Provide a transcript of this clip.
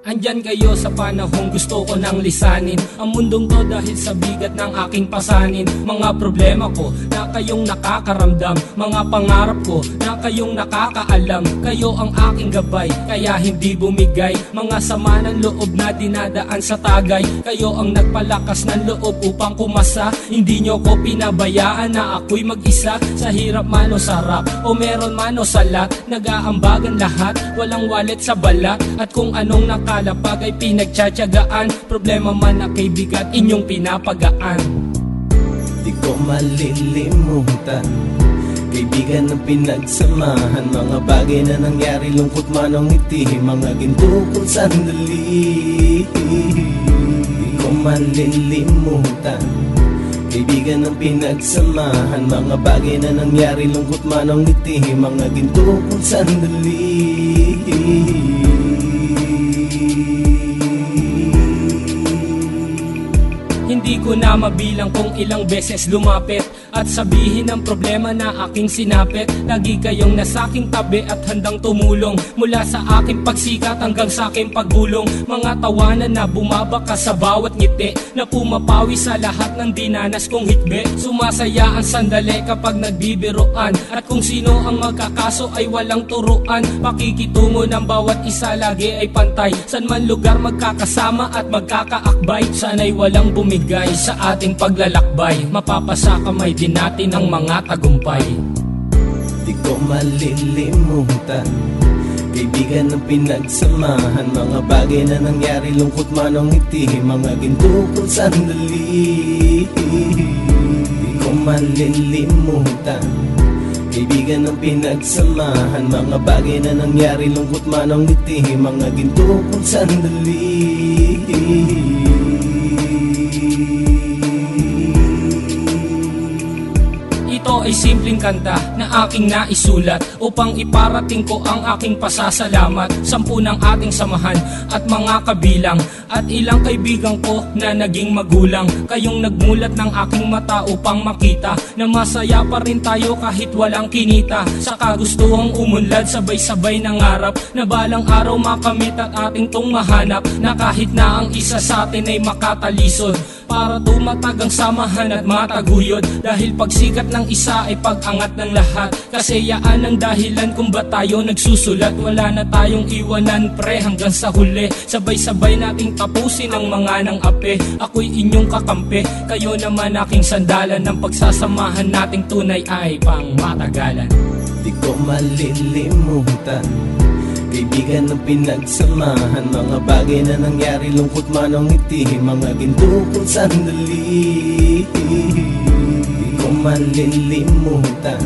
Andyan kayo sa panahong gusto ko nang lisanin ang mundong to dahil sa bigat ng aking pasanin. Mga problema ko na kayong nakakaramdam, mga pangarap ko na kayong nakakaalam. Kayo ang aking gabay, kaya hindi bumigay. Mga sama ng loob na dinadaan sa tagay. Kayo ang nagpalakas ng loob upang kumasa. Hindi nyo ko pinabayaan na ako'y mag-isa. Sa hirap man o sarap, o meron man o salat, nag-aambagan lahat, walang walet sa balat. At kung anong nakalapag ay pinagtsatsagaan, problema man na kay bigat inyong pinapagaan. Di ko malilimutan, kaibigan ng pinagsamahan, mga bagay na nangyari, lungkot man o ngiti, mga ginto kong sandali. Di ko malilimutan, kaibigan ng pinagsamahan, mga bagay na nangyari, lungkot man o ngiti, mga ginto kong sandali. Hindi ko na mabilang kung ilang beses lumapit at sabihin ang problema na aking sinapit. Lagi kayong nasa aking tabi at handang tumulong, mula sa aking pagsikat hanggang sa aking paggulong. Mga tawanan na bumabaka sa bawat ngiti, na pumapawi sa lahat ng dinanas kong hitbe. Sumasaya ang sandali kapag nagbibiroan, at kung sino ang magkakaso ay walang turuan. Pakikitungo ng bawat isa lagi ay pantay, san man lugar magkakasama at magkakaakbay. Sana'y walang bumigay sa ating paglalakbay, mapapasa kamay din natin ang mga tagumpay. Di ko malilimutan, kaibigan ng pinagsamahan, mga bagay na nangyari, lungkot man o ngiti, mga ginto kong sandali. Di ko malilimutan, kaibigan ng pinagsamahan, mga bagay na nangyari, lungkot man o ngiti, mga ginto kong sandali. Ito ay simpleng kanta na aking naisulat upang iparating ko ang aking pasasalamat. 10 ng ating samahan at mga kabilang, at ilang kaibigan ko na naging magulang. Kayong nagmulat ng aking mata upang makita na masaya pa rin tayo kahit walang kinita. Sa kagustuhang umunlad, sabay-sabay nangarap na balang araw makamit at ating tong mahanap, na kahit na ang isa sa atin ay makatalisod, para tumatag ang samahan at mataguyod. Dahil pagsikat ng isa ay pag-angat ng lahat, kasi yaan ang dahilan kung ba't tayo nagsusulat. Wala na tayong iwanan pre hanggang sa huli, sabay-sabay nating tapusin ang mga nang ape. Ako'y inyong kakampi, kayo naman aking sandalan, ng pagsasamahan nating tunay ay pang matagalan. Di ko malilimutan, kaibigan ng pinagsamahan, mga bagay na nangyari, lungkot man o ngiti, mga ginto kong sandali. Di ko malilimutan,